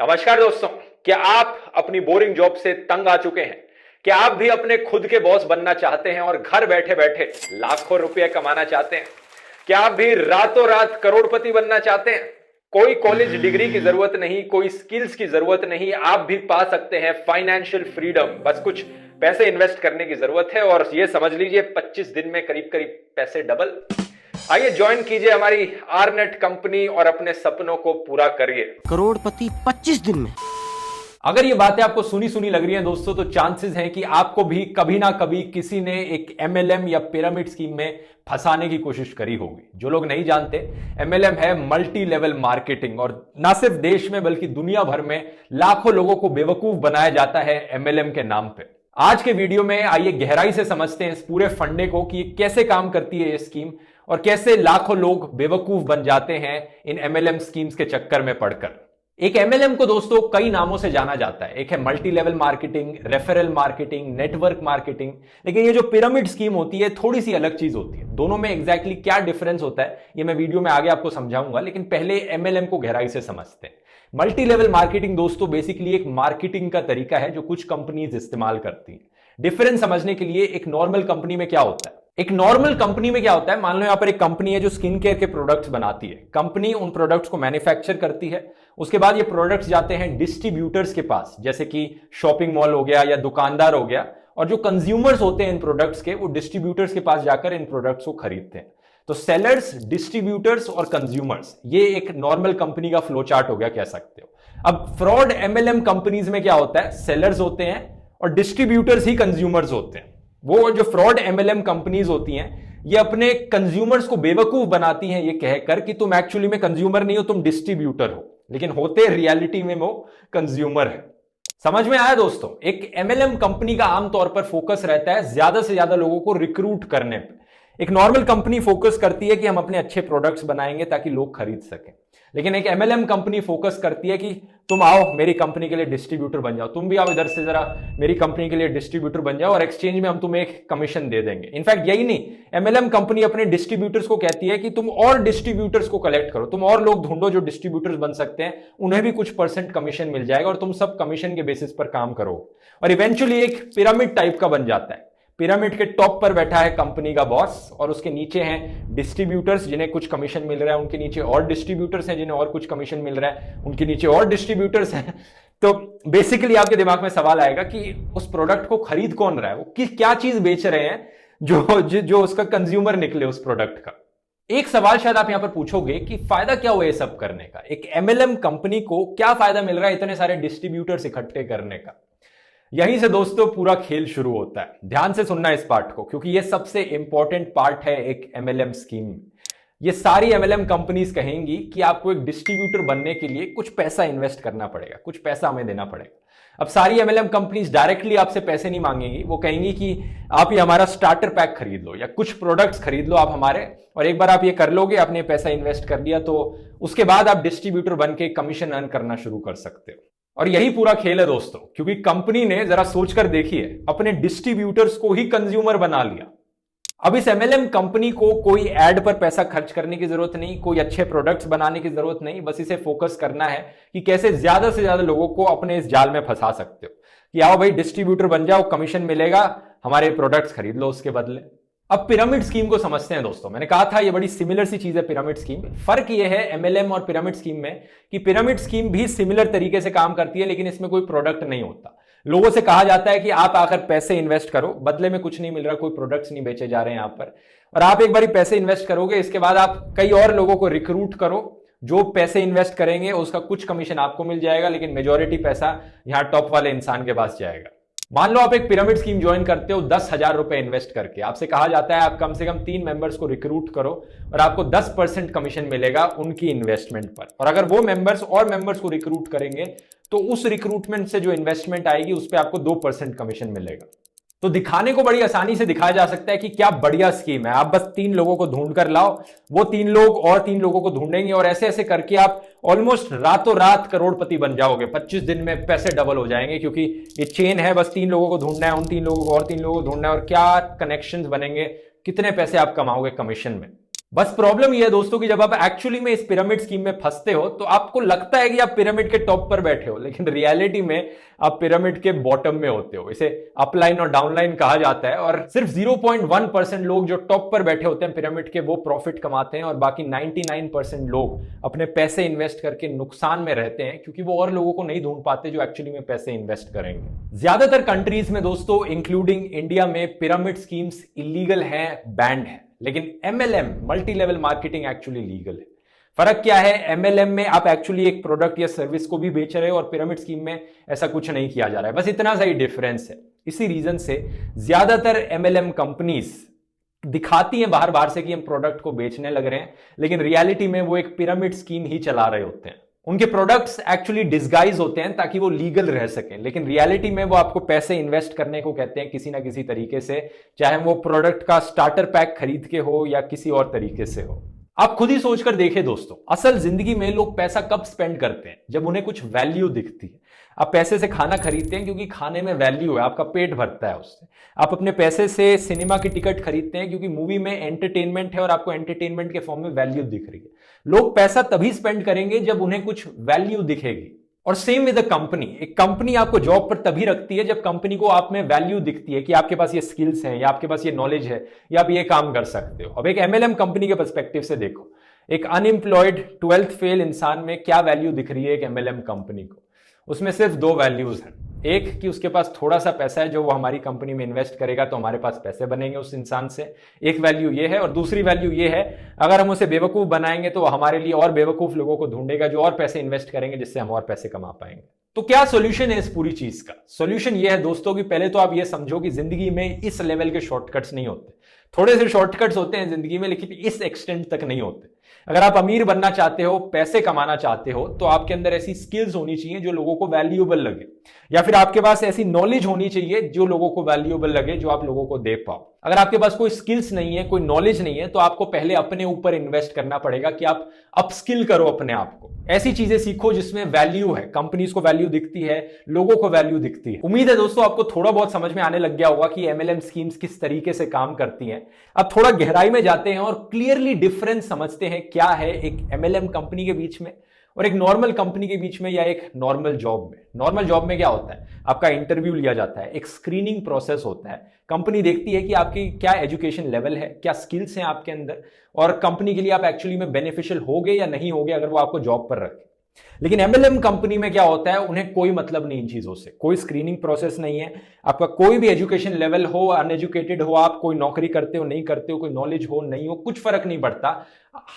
नमस्कार दोस्तों। क्या आप अपनी बोरिंग जॉब से तंग आ चुके हैं? क्या आप भी अपने खुद के बॉस बनना चाहते हैं और घर बैठे बैठे लाखों रुपए कमाना चाहते हैं? क्या आप भी रातों रात करोड़पति बनना चाहते हैं? कोई कॉलेज डिग्री की जरूरत नहीं, कोई स्किल्स की जरूरत नहीं, आप भी पा सकते हैं फाइनेंशियल फ्रीडम। बस कुछ पैसे इन्वेस्ट करने की जरूरत है और ये समझ लीजिए 25 दिन में करीब करीब पैसे डबल। आइए ज्वाइन कीजिए हमारी आरनेट कंपनी और अपने सपनों को पूरा करिए करोड़पति 25 दिन में। अगर ये बातें आपको सुनी सुनी लग रही हैं दोस्तों, तो चांसेस हैं कि आपको भी कभी ना कभी किसी ने एक एमएलएम या पिरामिड स्कीम में फंसाने की कोशिश करी होगी। जो लोग नहीं जानते, एमएलएम है मल्टी लेवल मार्केटिंग, और ना सिर्फ देश में बल्कि दुनिया भर में लाखों लोगों को बेवकूफ बनाया जाता है एमएलएम के नाम पे। आज के वीडियो में आइए गहराई से समझते हैं इस पूरे फंडे को कि कैसे काम करती है ये स्कीम और कैसे लाखों लोग बेवकूफ बन जाते हैं इन एमएलएम स्कीम्स के चक्कर में पड़कर। एक एमएलएम को दोस्तों कई नामों से जाना जाता है। एक है multi level marketing, referral marketing, network marketing. लेकिन ये जो पिरामिड स्कीम होती है थोड़ी सी अलग चीज होती है। दोनों में एग्जैक्टली क्या डिफरेंस होता है ये मैं वीडियो में आगे आपको समझाऊंगा, लेकिन पहले एमएलएम को गहराई से समझते हैं। मल्टी लेवल मार्केटिंग दोस्तों बेसिकली एक मार्केटिंग का तरीका है जो कुछ कंपनीज इस्तेमाल करती हैं। डिफरेंस समझने के लिए एक नॉर्मल कंपनी में क्या होता है, एक नॉर्मल कंपनी में क्या होता है, मान लो यहां पर एक कंपनी है जो स्किन केयर के प्रोडक्ट्स बनाती है। कंपनी उन प्रोडक्ट्स को मैन्युफैक्चर करती है, उसके बाद ये प्रोडक्ट्स जाते हैं डिस्ट्रीब्यूटर्स के पास, जैसे कि शॉपिंग मॉल हो गया या दुकानदार हो गया, और जो कंज्यूमर्स होते हैं इन प्रोडक्ट्स के वो डिस्ट्रीब्यूटर्स के पास जाकर इन प्रोडक्ट्स को खरीदते हैं। तो सेलर्स, डिस्ट्रीब्यूटर्स और कंज्यूमर्स, ये एक नॉर्मल कंपनी का फ्लो चार्ट हो गया कह सकते हो। अब फ्रॉड एमएलएम कंपनीज में क्या होता है, सेलर्स होते हैं और डिस्ट्रीब्यूटर्स ही कंज्यूमर्स होते हैं। वो जो फ्रॉड एमएलएम कंपनीज होती हैं ये अपने कंज्यूमर्स को बेवकूफ बनाती हैं ये कहकर कि तुम एक्चुअली में कंज्यूमर नहीं हो, तुम डिस्ट्रीब्यूटर हो, लेकिन होते रियलिटी में वो कंज्यूमर है। समझ में आया दोस्तों? एक एमएलएम कंपनी का आमतौर पर फोकस रहता है ज्यादा से ज्यादा लोगों को रिक्रूट करने पे। एक नॉर्मल कंपनी फोकस करती है कि हम अपने अच्छे प्रोडक्ट्स बनाएंगे ताकि लोग खरीद सकें, लेकिन एक एमएलएम कंपनी फोकस करती है कि तुम आओ मेरी कंपनी के लिए डिस्ट्रीब्यूटर बन जाओ, तुम भी आओ इधर से जरा मेरी कंपनी के लिए डिस्ट्रीब्यूटर बन जाओ और एक्सचेंज में हम तुम्हें एक कमीशन दे देंगे। इनफैक्ट यही नहीं, एमएलएम कंपनी अपने डिस्ट्रीब्यूटर्स को कहती है कि तुम और डिस्ट्रीब्यूटर्स को कलेक्ट करो, तुम और लोग ढूंढो जो डिस्ट्रीब्यूटर्स बन सकते हैं, उन्हें भी कुछ % कमीशन मिल जाएगा और तुम सब कमीशन के बेसिस पर काम करो। और इवेंचुअली एक पिरामिड टाइप का बन जाता है। पिरामिड के टॉप पर बैठा है कंपनी का बॉस और उसके नीचे हैं डिस्ट्रीब्यूटर्स जिन्हें कुछ कमीशन मिल रहा है, उनके नीचे और डिस्ट्रीब्यूटर्स हैं जिन्हें और कुछ कमीशन मिल रहा है, उनके नीचे और डिस्ट्रीब्यूटर्स हैं। तो बेसिकली आपके दिमाग में सवाल आएगा कि उस प्रोडक्ट को खरीद कौन रहा है, वो क्या चीज बेच रहे हैं जो उसका कंज्यूमर निकले उस प्रोडक्ट का। एक सवाल शायद आप यहां पर पूछोगे कि फायदा क्या हुआ ये सब करने का, एक एमएलएम कंपनी को क्या फायदा मिल रहा है इतने सारे डिस्ट्रीब्यूटर्स इकट्ठे करने का। यहीं से दोस्तों पूरा खेल शुरू होता है। ध्यान से सुनना इस पार्ट को, क्योंकि ये सबसे इंपॉर्टेंट पार्ट है एक एमएलएम स्कीम में। ये सारी एमएलएम कंपनीज कहेंगी कि आपको एक डिस्ट्रीब्यूटर बनने के लिए कुछ पैसा इन्वेस्ट करना पड़ेगा, कुछ पैसा हमें देना पड़ेगा। अब सारी एमएलएम कंपनीज डायरेक्टली आपसे पैसे नहीं मांगेंगी, वो कहेंगी कि आप ये हमारा स्टार्टर पैक खरीद लो या कुछ प्रोडक्ट्स खरीद लो आप हमारे, और एक बार आप ये कर लोगे, आपने पैसा इन्वेस्ट कर दिया, तो उसके बाद आप डिस्ट्रीब्यूटर बन के कमीशन अर्न करना शुरू कर सकते हो। और यही पूरा खेल है दोस्तों, क्योंकि कंपनी ने जरा सोचकर देखिए अपने डिस्ट्रीब्यूटर्स को ही कंज्यूमर बना लिया। अब इस एमएलएम कंपनी को कोई एड पर पैसा खर्च करने की जरूरत नहीं, कोई अच्छे प्रोडक्ट्स बनाने की जरूरत नहीं, बस इसे फोकस करना है कि कैसे ज्यादा से ज्यादा लोगों को अपने इस जाल में फंसा सकते हो कि आओ भाई डिस्ट्रीब्यूटर बन जाओ, कमीशन मिलेगा, हमारे प्रोडक्ट्स खरीद लो उसके बदले। अब पिरामिड स्कीम को समझते हैं दोस्तों। मैंने कहा था ये बड़ी सिमिलर सी चीज है पिरामिड स्कीम। फर्क ये है एमएलएम और पिरामिड स्कीम में कि पिरामिड स्कीम भी सिमिलर तरीके से काम करती है, लेकिन इसमें कोई प्रोडक्ट नहीं होता। लोगों से कहा जाता है कि आप आकर पैसे इन्वेस्ट करो, बदले में कुछ नहीं मिल रहा, कोई प्रोडक्ट्स नहीं बेचे जा रहे हैं यहां पर, और आप एक बार पैसे इन्वेस्ट करोगे, इसके बाद आप कई और लोगों को रिक्रूट करो जो पैसे इन्वेस्ट करेंगे, उसका कुछ कमीशन आपको मिल जाएगा, लेकिन मेजोरिटी पैसा यहां टॉप वाले इंसान के पास जाएगा। मान लो आप एक पिरामिड स्कीम ज्वाइन करते हो 10,000 रुपए इन्वेस्ट करके। आपसे कहा जाता है आप कम से कम 3 मेंबर्स को रिक्रूट करो और आपको 10% कमीशन मिलेगा उनकी इन्वेस्टमेंट पर, और अगर वो मेंबर्स और मेंबर्स को रिक्रूट करेंगे तो उस रिक्रूटमेंट से जो इन्वेस्टमेंट आएगी उस पर आपको 2% कमीशन मिलेगा। तो दिखाने को बड़ी आसानी से दिखाया जा सकता है कि क्या बढ़िया स्कीम है। आप बस 3 लोगों को ढूंढ कर लाओ, वो 3 लोग और 3 लोगों को ढूंढेंगे और ऐसे ऐसे करके आप ऑलमोस्ट रातों रात करोड़पति बन जाओगे। 25 दिन में पैसे डबल हो जाएंगे, क्योंकि ये चेन है, बस 3 लोगों को ढूंढना है, उन 3 लोगों को और 3 लोगों को ढूंढना है, और क्या कनेक्शंस बनेंगे, कितने पैसे आप कमाओगे कमीशन में। बस प्रॉब्लम यह है दोस्तों कि जब आप एक्चुअली में इस पिरामिड स्कीम में फंसते हो तो आपको लगता है कि आप पिरामिड के टॉप पर बैठे हो, लेकिन रियलिटी में आप पिरामिड के बॉटम में होते हो। इसे अपलाइन और डाउनलाइन कहा जाता है और सिर्फ 0.1% लोग जो टॉप पर बैठे होते हैं पिरामिड के वो प्रॉफिट कमाते हैं और बाकी 99% लोग अपने पैसे इन्वेस्ट करके नुकसान में रहते हैं, क्योंककि वो और लोगों को नहीं ढूंढ पाते जो एक्चुअली में पैसे इन्वेस्ट करेंगे। ज्यादातर कंट्रीज में दोस्तों इंक्लूडिंग इंडिया में पिरामिड स्कीम्स इलीगल हैं, बैंड है, लेकिन MLM multi level marketing actually legal है। फर्क क्या है, MLM में आप एक्चुअली एक प्रोडक्ट या सर्विस को भी बेच रहे हो और पिरामिड स्कीम में ऐसा कुछ नहीं किया जा रहा है, बस इतना सा ही डिफरेंस है। इसी रीजन से ज्यादातर MLM कंपनीज दिखाती हैं बाहर बाहर से कि हम प्रोडक्ट को बेचने लग रहे हैं, लेकिन रियलिटी में वो एक पिरामिड स्कीम ही चला रहे होते हैं। उनके प्रोडक्ट्स एक्चुअली डिस्गाइज होते हैं ताकि वो लीगल रह सकें, लेकिन रियलिटी में वो आपको पैसे इन्वेस्ट करने को कहते हैं किसी ना किसी तरीके से, चाहे वो प्रोडक्ट का स्टार्टर पैक खरीद के हो या किसी और तरीके से हो। आप खुद ही सोचकर देखें दोस्तों, असल जिंदगी में लोग पैसा कब स्पेंड करते हैं? जब उन्हें कुछ वैल्यू दिखती है। आप पैसे से खाना खरीदते हैं क्योंकि खाने में वैल्यू है, आपका पेट भरता है उससे। आप अपने पैसे से सिनेमा की टिकट खरीदते हैं क्योंकि मूवी में एंटरटेनमेंट है और आपको एंटरटेनमेंट के फॉर्म में वैल्यू दिख रही है। लोग पैसा तभी स्पेंड करेंगे जब उन्हें कुछ वैल्यू दिखेगी। और सेम विद अ कंपनी, एक कंपनी आपको जॉब पर तभी रखती है जब कंपनी को आप में वैल्यू दिखती है कि आपके पास ये स्किल्स हैं या आपके पास ये नॉलेज है या आप ये काम कर सकते हो। अब एक MLM कंपनी के पर्सपेक्टिव से देखो, एक अनएम्प्लॉयड 12th फेल इंसान में क्या वैल्यू दिख रही है एक MLM कंपनी को? उसमें सिर्फ दो वैल्यूज हैं। एक कि उसके पास थोड़ा सा पैसा है जो वो हमारी कंपनी में इन्वेस्ट करेगा तो हमारे पास पैसे बनेंगे उस इंसान से, एक वैल्यू ये है। और दूसरी वैल्यू ये है, अगर हम उसे बेवकूफ बनाएंगे तो हमारे लिए और बेवकूफ लोगों को ढूंढेगा जो और पैसे इन्वेस्ट करेंगे, जिससे हम और पैसे कमा पाएंगे। तो क्या सॉल्यूशन है इस पूरी चीज का? सॉल्यूशन ये है दोस्तों कि पहले तो आप ये समझो कि जिंदगी में इस लेवल के शॉर्टकट्स नहीं होते। थोड़े से शॉर्टकट्स होते हैं जिंदगी में, लेकिन इस एक्सटेंट तक नहीं होते। अगर आप अमीर बनना चाहते हो, पैसे कमाना चाहते हो, तो आपके अंदर ऐसी स्किल्स होनी चाहिए जो लोगों को वैल्यूएबल लगे, या फिर आपके पास ऐसी नॉलेज होनी चाहिए जो लोगों को वैल्यूएबल लगे, जो आप लोगों को दे पाओ। अगर आपके पास कोई स्किल्स नहीं है, कोई नॉलेज नहीं है, तो आपको पहले अपने ऊपर इन्वेस्ट करना पड़ेगा कि आप अपस्किल करो अपने आप को। ऐसी चीजें सीखो जिसमें वैल्यू है, कंपनीज को वैल्यू दिखती है, लोगों को वैल्यू दिखती है। उम्मीद है दोस्तों आपको थोड़ा बहुत समझ में आने लग गया होगा कि MLM स्कीम्स किस तरीके से काम करती हैं। अब थोड़ा गहराई में जाते हैं और क्लियरली डिफरेंस समझते हैं क्या है एक MLM कंपनी के बीच में और एक नॉर्मल कंपनी के बीच में या एक नॉर्मल जॉब में। नॉर्मल जॉब में क्या होता है, आपका इंटरव्यू लिया जाता है, एक स्क्रीनिंग प्रोसेस होता है। कंपनी देखती है कि आपकी क्या एजुकेशन लेवल है, क्या स्किल्स हैं आपके अंदर, और कंपनी के लिए आप एक्चुअली में बेनिफिशियल होगे या नहीं होगे अगर वो आपको जॉब पर रखे। लेकिन MLM कंपनी में क्या होता है, उन्हें कोई मतलब नहीं इन चीजों से, कोई स्क्रीनिंग प्रोसेस नहीं है। आपका कोई भी एजुकेशन लेवल हो, अनएजुकेटेड हो, आप कोई नौकरी करते हो नहीं करते हो, कोई नॉलेज हो नहीं हो, कुछ फर्क नहीं पड़ता।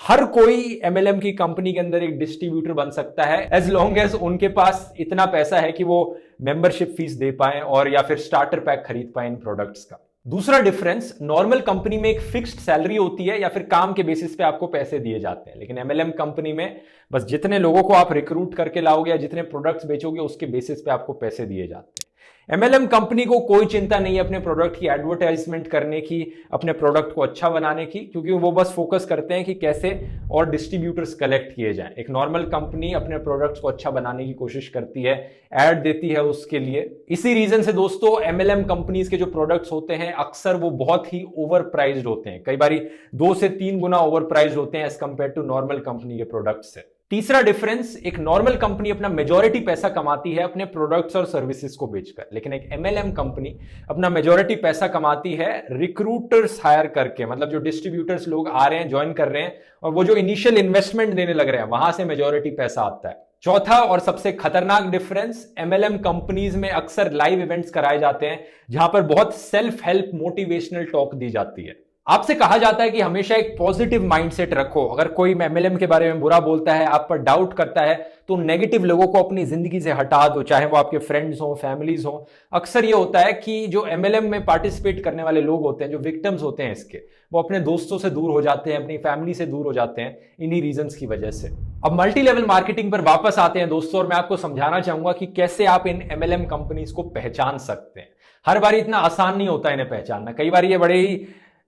हर कोई MLM की कंपनी के अंदर एक डिस्ट्रीब्यूटर बन सकता है, एज लॉन्ग एज उनके पास इतना पैसा है कि वो मेंबरशिप फीस दे पाए और या फिर स्टार्टर पैक खरीद पाए इन प्रोडक्ट्स का। दूसरा डिफरेंस, नॉर्मल कंपनी में एक फिक्स्ड सैलरी होती है या फिर काम के बेसिस पे आपको पैसे दिए जाते हैं, लेकिन MLM कंपनी में बस जितने लोगों को आप रिक्रूट करके लाओगे या जितने प्रोडक्ट्स बेचोगे उसके बेसिस पे आपको पैसे दिए जाते हैं। MLM कंपनी को कोई चिंता नहीं है अपने प्रोडक्ट की एडवर्टाइजमेंट करने की, अपने प्रोडक्ट को अच्छा बनाने की, क्योंकि वो बस फोकस करते हैं कि कैसे और डिस्ट्रीब्यूटर्स कलेक्ट किए जाएं। एक नॉर्मल कंपनी अपने प्रोडक्ट्स को अच्छा बनाने की कोशिश करती है, ऐड देती है उसके लिए। इसी रीजन से दोस्तों MLM कंपनीज के जो प्रोडक्ट्स होते हैं अक्सर वो बहुत ही ओवर प्राइज्ड होते हैं, कई बार 2 से 3 गुना ओवर प्राइज्ड होते हैं as compare to normal company के प्रोडक्ट से। तीसरा डिफरेंस, एक नॉर्मल कंपनी अपना मेजॉरिटी पैसा कमाती है अपने प्रोडक्ट्स और सर्विसेज को बेचकर, लेकिन एक MLM कंपनी अपना मेजॉरिटी पैसा कमाती है रिक्रूटर्स हायर करके, मतलब जो डिस्ट्रीब्यूटर्स लोग आ रहे हैं, ज्वाइन कर रहे हैं और वो जो इनिशियल इन्वेस्टमेंट देने लग रहे हैं, वहां से मेजॉरिटी पैसा आता है। चौथा और सबसे खतरनाक डिफरेंस, MLM कंपनीज में अक्सर लाइव इवेंट्स कराए जाते हैं जहां पर बहुत सेल्फ हेल्प मोटिवेशनल टॉक दी जाती है। आपसे कहा जाता है कि हमेशा एक पॉजिटिव माइंडसेट रखो। अगर कोई MLM के बारे में बुरा बोलता है, आप पर डाउट करता है, तो नेगेटिव लोगों को अपनी जिंदगी से हटा दो, चाहे वो आपके फ्रेंड्स हो, फैमिलीज हो। अक्सर ये होता है कि जो MLM में पार्टिसिपेट करने वाले लोग होते हैं, जो विक्टिम्स होते हैं इसके, वो अपने दोस्तों से दूर हो जाते हैं, अपनी फैमिली से दूर हो जाते हैं इन्हीं रीजंस की वजह से। अब मल्टी लेवल मार्केटिंग पर वापस आते हैं दोस्तों, और मैं आपको समझाना चाहूंगा कि कैसे आप इन MLM कंपनीज को पहचान सकते हैं। हर बार इतना आसान नहीं होता इन्हें पहचानना, कई बार ये बड़े ही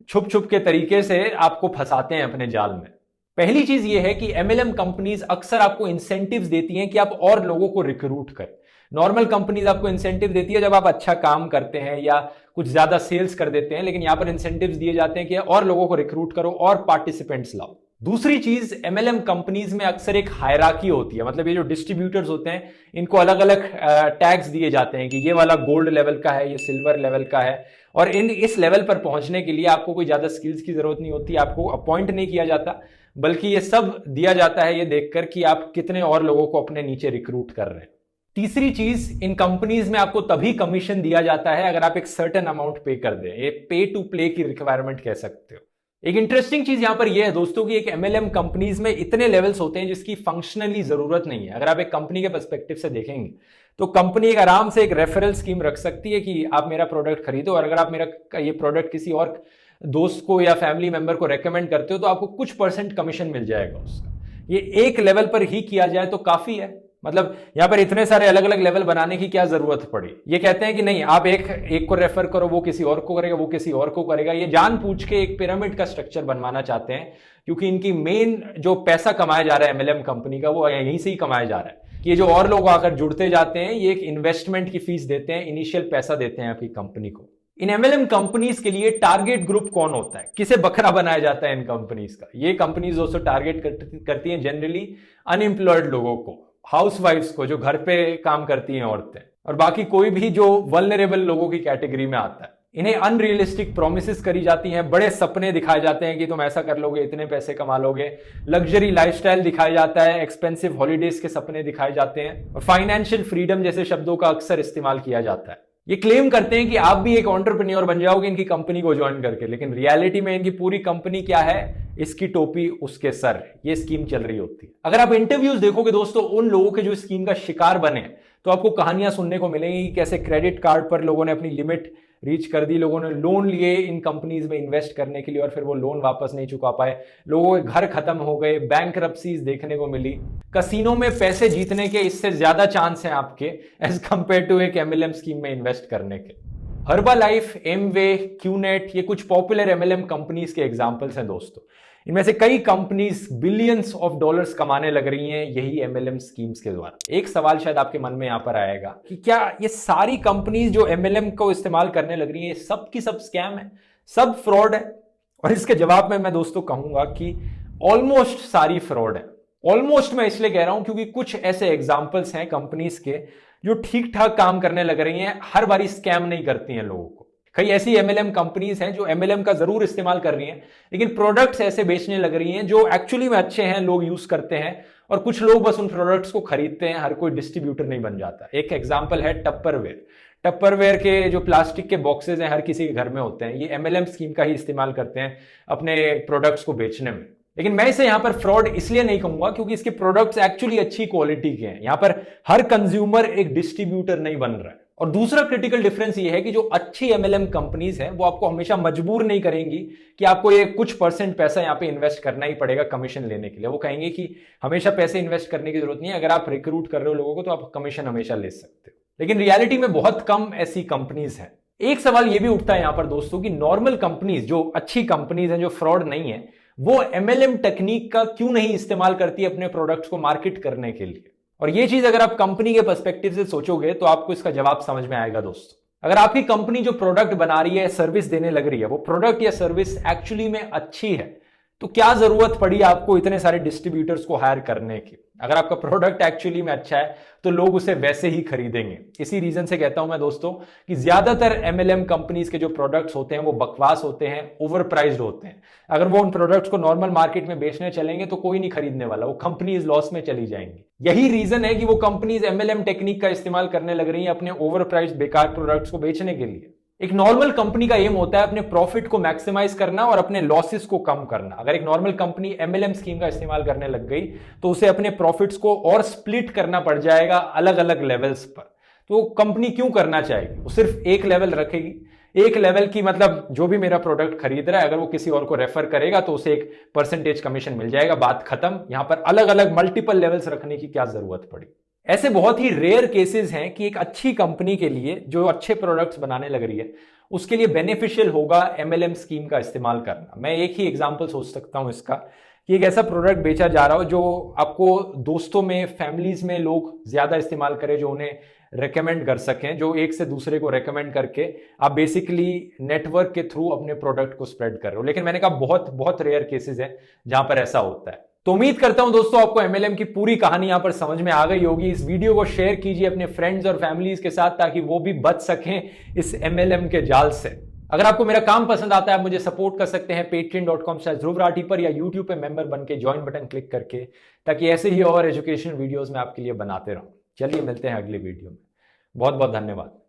छुप छुप के तरीके से आपको फंसाते हैं अपने जाल में। पहली चीज ये है कि MLM कंपनीज अक्सर आपको इंसेंटिव्स देती हैं कि आप और लोगों को रिक्रूट करें। नॉर्मल कंपनीज आपको इंसेंटिव देती है जब आप अच्छा काम करते हैं या कुछ ज्यादा सेल्स कर देते हैं, लेकिन यहां पर इंसेंटिव्स दिए जाते हैं कि और लोगों को रिक्रूट करो और पार्टिसिपेंट्स लाओ। दूसरी चीज, एमएलएम कंपनीज में अक्सर एक हायरार्की होती है, मतलब ये जो डिस्ट्रीब्यूटर्स होते हैं इनको अलग अलग टैग्स दिए जाते हैं कि ये वाला गोल्ड लेवल का है, ये सिल्वर लेवल का है, और इस लेवल पर पहुंचने के लिए आपको कोई ज्यादा स्किल्स की जरूरत नहीं होती, आपको अपॉइंट नहीं किया जाता, बल्कि ये सब दिया जाता है ये देखकर कि आप कितने और लोगों को अपने नीचे रिक्रूट कर रहे हैं। तीसरी चीज, इन कंपनीज में आपको तभी कमीशन दिया जाता है अगर आप एक सर्टेन अमाउंट पे कर दें। ये पे टू प्ले की रिक्वायरमेंट कह सकते हो। एक इंटरेस्टिंग चीज यहां पर यह है दोस्तों कि एक एमएलएम कंपनीज में इतने लेवल्स होते हैं जिसकी फंक्शनली जरूरत नहीं है। अगर आप एक कंपनी के पर्सपेक्टिव से देखेंगे तो कंपनी एक आराम से एक रेफरल स्कीम रख सकती है कि आप मेरा प्रोडक्ट खरीदो, और अगर आप मेरा ये प्रोडक्ट किसी और दोस्त को या फैमिली मेंबर को रेकमेंड करते हो तो आपको कुछ परसेंट कमीशन मिल जाएगा उसका। ये एक लेवल पर ही किया जाए तो काफी है, मतलब यहां पर इतने सारे अलग अलग लेवल बनाने की क्या जरूरत पड़ी। ये कहते हैं कि नहीं, आप एक को रेफर करो, वो किसी और को करेगा, वो किसी और को करेगा। ये जानबूझ के एक पिरामिड का स्ट्रक्चर बनवाना चाहते हैं, क्योंकि इनकी मेन जो पैसा कमाया जा रहा है एमएलएम कंपनी का, वो यहीं से ही कमाया जा रहा है कि ये जो और लोग आकर जुड़ते जाते हैं ये एक इन्वेस्टमेंट की फीस देते हैं, इनिशियल पैसा देते हैं आपकी कंपनी को। इन एमएलएम कंपनीज के लिए टारगेट ग्रुप कौन होता है, किसे बकरा बनाया जाता है इन कंपनीज का? ये कंपनीज दोस्तों टारगेट करती हैं जनरली अनएम्प्लॉयड लोगों को, हाउसवाइफ्स को, जो घर पे काम करती हैं औरतें, और बाकी कोई भी जो वल्नरेबल लोगों की कैटेगरी में आता है। इन्हें अनरियलिस्टिक प्रोमिसेस करी जाती हैं, बड़े सपने दिखाए जाते हैं कि तुम ऐसा कर लोगे, इतने पैसे कमा लोगे, लग्जरी लाइफस्टाइल दिखाया जाता है, एक्सपेंसिव हॉलीडेज के सपने दिखाए जाते हैं, और फाइनेंशियल फ्रीडम जैसे शब्दों का अक्सर इस्तेमाल किया जाता है। ये क्लेम करते हैं कि आप भी एक एंटरप्रेन्योर बन जाओगे इनकी कंपनी को ज्वाइन करके, लेकिन रियलिटी में इनकी पूरी कंपनी क्या है, इसकी टोपी उसके सर, ये स्कीम चल रही होती है। अगर आप इंटरव्यूज देखोगे दोस्तों उन लोगों के जो स्कीम का शिकार बने, तो आपको कहानियां सुनने को मिलेंगी कि कैसे क्रेडिट कार्ड पर लोगों ने अपनी लिमिट रीच कर दी, लोगों ने लोन लिए इन कंपनीज में इन्वेस्ट करने के लिए और फिर वो लोन वापस नहीं चुका पाए, लोगों के घर खत्म हो गए, बैंकरप्सीज देखने को मिली। कसिनो में पैसे जीतने के इससे ज्यादा चांस हैं आपके एज कंपेयर टू एक एमएलएम स्कीम में इन्वेस्ट करने के। हर्बालाइफ, एमवे, क्यूनेट, ये कुछ पॉपुलर एमएलएम कंपनीज के एग्जांपल्स हैं दोस्तों। इनमें से कई कंपनीज बिलियंस ऑफ डॉलर्स कमाने लग रही हैं यही एमएलएम स्कीम्स के द्वारा। एक सवाल शायद आपके मन में यहां पर आएगा कि क्या ये सारी कंपनीज जो एमएलएम को इस्तेमाल करने लग रही हैं, सब की सब स्कैम है, सब फ्रॉड है? और इसके जवाब में मैं दोस्तों कहूंगा कि ऑलमोस्ट सारी फ्रॉड है। ऑलमोस्ट मैं इसलिए कह रहा हूं क्योंकि कुछ ऐसे एग्जाम्पल्स हैं कंपनीज के जो ठीक ठाक काम करने लग रही हैं, हर बारी स्कैम नहीं करती हैं लोगों को। कई ऐसी एमएलएम कंपनीज हैं जो एमएलएम का जरूर इस्तेमाल कर रही हैं, लेकिन प्रोडक्ट्स ऐसे बेचने लग रही हैं जो एक्चुअली में अच्छे हैं, लोग यूज करते हैं, और कुछ लोग बस उन प्रोडक्ट्स को खरीदते हैं, हर कोई डिस्ट्रीब्यूटर नहीं बन जाता। एक एग्जांपल है टप्परवेयर। टप्परवेयर के जो प्लास्टिक के बॉक्सेज हैं हर किसी के घर में होते हैं, ये एमएलएम स्कीम का ही इस्तेमाल करते हैं अपने प्रोडक्ट्स को बेचने में। लेकिन मैं इसे यहां पर फ्रॉड इसलिए नहीं कहूंगा क्योंकि इसके प्रोडक्ट्स एक्चुअली अच्छी क्वालिटी के हैं। यहां पर हर कंज्यूमर एक डिस्ट्रीब्यूटर नहीं बन रहा है। और दूसरा क्रिटिकल डिफरेंस ये है कि जो अच्छी एमएलएम कंपनीज हैं वो आपको हमेशा मजबूर नहीं करेंगी कि आपको ये कुछ परसेंट पैसा यहां पे इन्वेस्ट करना ही पड़ेगा कमीशन लेने के लिए। वो कहेंगे कि हमेशा पैसे इन्वेस्ट करने की जरूरत नहीं है, अगर आप रिक्रूट कर रहे हो लोगों को तो आप कमीशन हमेशा ले सकते हो। लेकिन रियलिटी में बहुत कम ऐसी कंपनीज हैं। एक सवाल ये भी उठता है यहां पर दोस्तों कि नॉर्मल कंपनीज, जो अच्छी कंपनीज हैं, जो फ्रॉड नहीं है, वो एमएलएम टेक्निक का क्यों नहीं इस्तेमाल करती है अपने प्रोडक्ट्स को मार्केट करने के लिए? और ये चीज अगर आप कंपनी के पर्सपेक्टिव से सोचोगे तो आपको इसका जवाब समझ में आएगा दोस्तों। अगर आपकी कंपनी जो प्रोडक्ट बना रही है, सर्विस देने लग रही है, वो प्रोडक्ट या सर्विस एक्चुअली में अच्छी है, तो क्या जरूरत पड़ी आपको इतने सारे डिस्ट्रीब्यूटर्स को हायर करने की? अगर आपका प्रोडक्ट एक्चुअली में अच्छा है तो लोग उसे वैसे ही खरीदेंगे। इसी रीजन से कहता हूं मैं दोस्तों कि ज्यादातर एमएलएम कंपनीज के जो प्रोडक्ट्स होते हैं वो बकवास होते हैं, ओवर प्राइस्ड होते हैं। अगर वो उन प्रोडक्ट्स को नॉर्मल मार्केट में बेचने चलेंगे तो कोई नहीं खरीदने वाला, वो कंपनीज लॉस में चली जाएंगी। यही रीजन है कि वो कंपनीज एमएलएम टेक्निक का इस्तेमाल करने लग रही है अपने ओवर प्राइस्ड बेकार प्रोडक्ट्स को बेचने के लिए। एक नॉर्मल कंपनी का एम होता है अपने प्रॉफिट को मैक्सिमाइज करना और अपने लॉसेस को कम करना। अगर एक नॉर्मल कंपनी एमएलएम स्कीम का इस्तेमाल करने लग गई तो उसे अपने प्रॉफिट्स को और स्प्लिट करना पड़ जाएगा अलग अलग लेवल्स पर। तो कंपनी क्यों करना चाहेगी? वो सिर्फ एक लेवल रखेगी, एक लेवल की, मतलब जो भी मेरा प्रोडक्ट खरीद रहा है अगर वो किसी और को रेफर करेगा तो उसे एक परसेंटेज कमीशन मिल जाएगा, बात खत्म। यहां पर अलग अलग मल्टीपल लेवल्स रखने की क्या जरूरत पड़ी? ऐसे बहुत ही रेयर केसेस हैं कि एक अच्छी कंपनी के लिए जो अच्छे प्रोडक्ट्स बनाने लग रही है उसके लिए बेनिफिशियल होगा एमएलएम स्कीम का इस्तेमाल करना। मैं एक ही एग्जांपल सोच सकता हूं इसका कि एक ऐसा प्रोडक्ट बेचा जा रहा हो जो आपको दोस्तों में, फैमिलीज में लोग ज्यादा इस्तेमाल करें, जो उन्हें रेकमेंड कर सकें, जो एक से दूसरे को रेकमेंड करके आप बेसिकली नेटवर्क के थ्रू अपने प्रोडक्ट को स्प्रेड कर रहे हो। लेकिन मैंने कहा बहुत बहुत रेयर केसेस हैं जहां पर ऐसा होता है। तो उम्मीद करता हूं दोस्तों आपको एमएलएम की पूरी कहानी यहां पर समझ में आ गई होगी। इस वीडियो को शेयर कीजिए अपने फ्रेंड्स और फैमिलीज के साथ ताकि वो भी बच सकें इस एमएलएम के जाल से। अगर आपको मेरा काम पसंद आता है आप मुझे सपोर्ट कर सकते हैं patreon.com/ध्रुव राठी पर, या यूट्यूब पे मेंबर बन के ज्वाइन बटन क्लिक करके, ताकि ऐसे ही और एजुकेशन वीडियोस मैं आपके लिए बनाते रहूं। चलिए मिलते हैं अगले वीडियो में। बहुत बहुत धन्यवाद।